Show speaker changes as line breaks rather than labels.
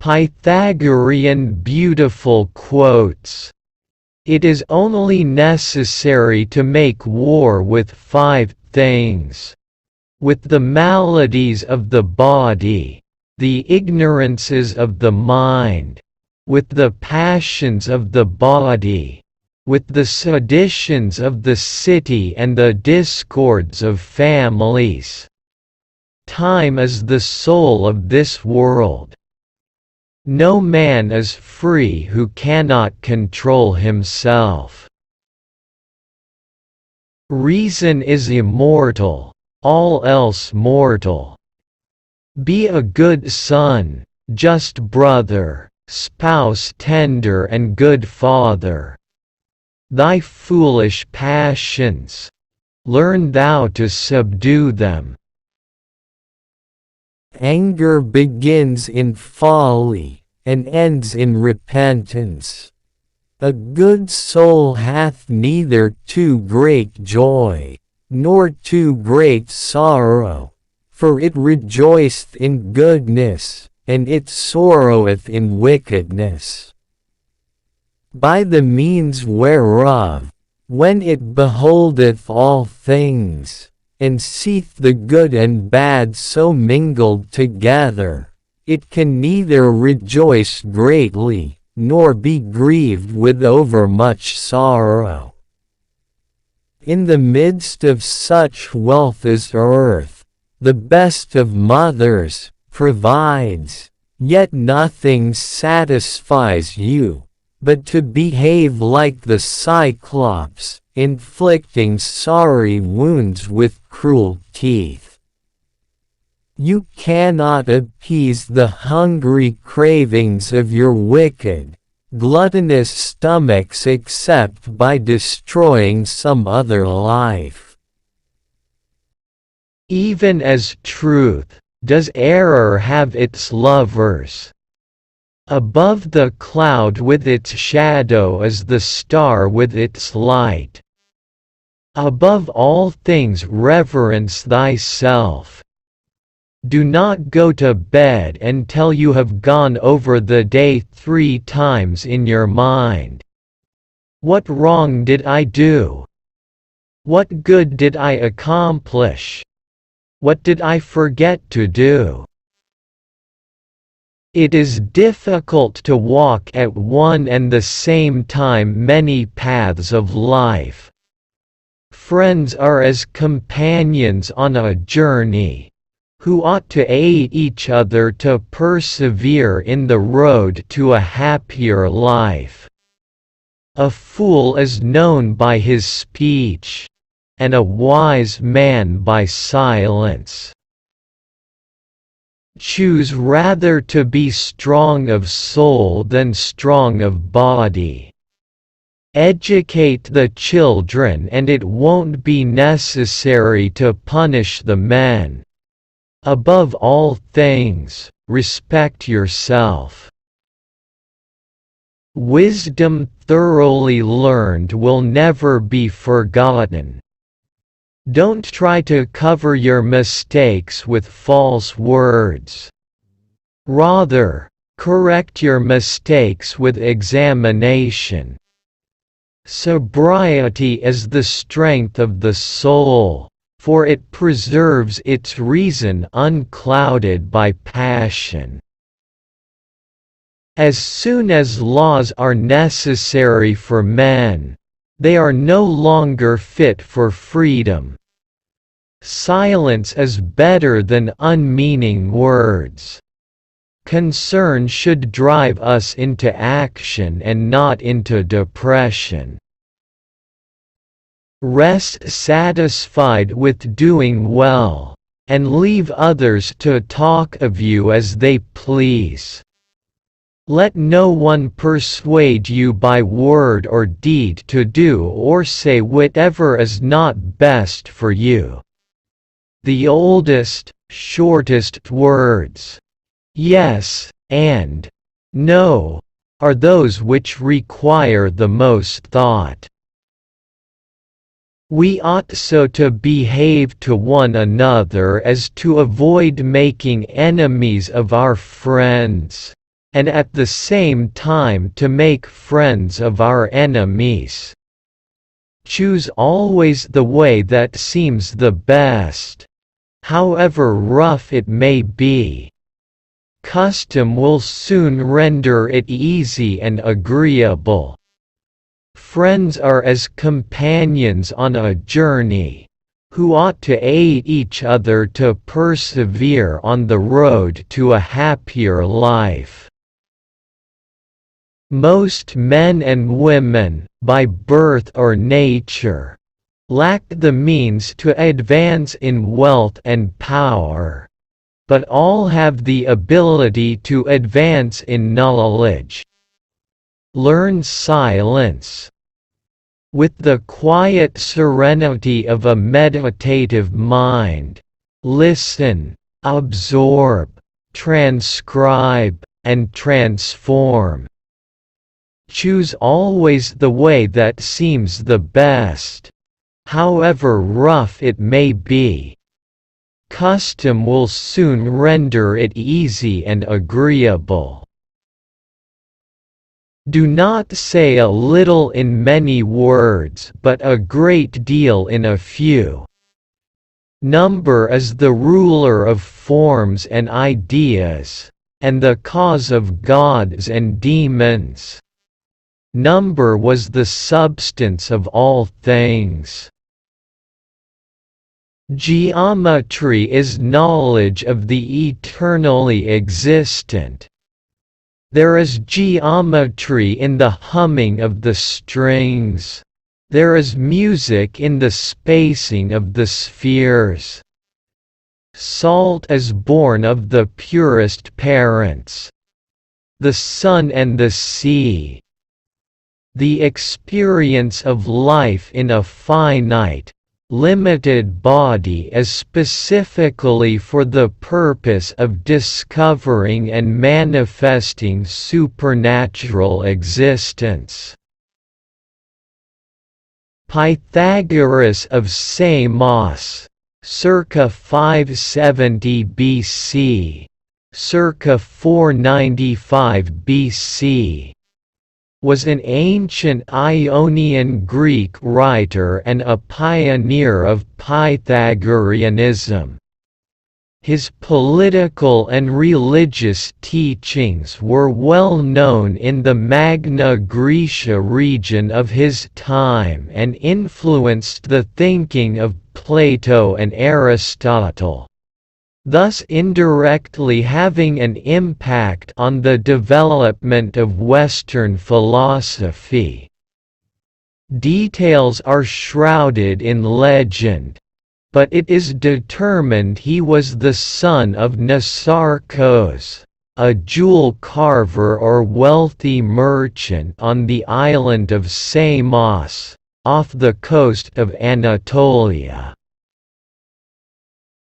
Pythagorean beautiful quotes. It is only necessary to make war with 5 things. With the maladies of the body, the ignorances of the mind, with the passions of the body, with the seditions of the city and the discords of families. Time is the soul of this world. No man is free who cannot control himself. Reason is immortal, all else mortal. Be a good son, just brother, spouse tender and good father. Thy foolish passions, learn thou to subdue them.
Anger begins in folly, and ends in repentance. A good soul hath neither too great joy, nor too great sorrow, for it rejoiceth in goodness, and it sorroweth in wickedness. By the means whereof, when it beholdeth all things, and seeth the good and bad so mingled together, it can neither rejoice greatly, nor be grieved with overmuch sorrow. In the midst of such wealth as earth, the best of mothers provides, yet nothing satisfies you, but to behave like the Cyclops, inflicting sorry wounds with cruel teeth. You cannot appease the hungry cravings of your wicked, gluttonous stomachs except by destroying some other life.
Even as truth, does error have its lovers. Above the cloud with its shadow is the star with its light. Above all things reverence thyself. Do not go to bed until you have gone over the day 3 times in your mind. What wrong did I do? What good did I accomplish? What did I forget to do? It is difficult to walk at one and the same time many paths of life. Friends are as companions on a journey, who ought to aid each other to persevere in the road to a happier life. A fool is known by his speech, and a wise man by silence. Choose rather to be strong of soul than strong of body. Educate the children and it won't be necessary to punish the men. Above all things, respect yourself. Wisdom thoroughly learned will never be forgotten. Don't try to cover your mistakes with false words. Rather, correct your mistakes with examination. Sobriety is the strength of the soul, for it preserves its reason unclouded by passion. As soon as laws are necessary for men, they are no longer fit for freedom. Silence is better than unmeaning words. Concern should drive us into action and not into depression. Rest satisfied with doing well, and leave others to talk of you as they please. Let no one persuade you by word or deed to do or say whatever is not best for you. The oldest, shortest words, yes, and no, are those which require the most thought. We ought so to behave to one another as to avoid making enemies of our friends, and at the same time to make friends of our enemies. Choose always the way that seems the best, however rough it may be. Custom will soon render it easy and agreeable. Friends are as companions on a journey, who ought to aid each other to persevere on the road to a happier life. Most men and women, by birth or nature, lack the means to advance in wealth and power, but all have the ability to advance in knowledge. Learn silence. With the quiet serenity of a meditative mind, listen, absorb, transcribe, and transform. Choose always the way that seems the best, however rough it may be. Custom will soon render it easy and agreeable. Do not say a little in many words but a great deal in a few. Number is the ruler of forms and ideas, and the cause of gods and demons. Number was the substance of all things. Geometry is knowledge of the eternally existent. There is geometry in the humming of the strings. There is music in the spacing of the spheres. Salt is born of the purest parents. The sun and the sea. The experience of life in a finite, limited body is specifically for the purpose of discovering and manifesting supernatural existence. Pythagoras of Samos, circa 570 BC, circa 495 BC, was an ancient Ionian Greek writer and a pioneer of Pythagoreanism. His political and religious teachings were well known in the Magna Graecia region of his time and influenced the thinking of Plato and Aristotle, thus indirectly having an impact on the development of Western philosophy. Details are shrouded in legend, but it is determined he was the son of Nasarchos, a jewel carver or wealthy merchant on the island of Samos, off the coast of Anatolia.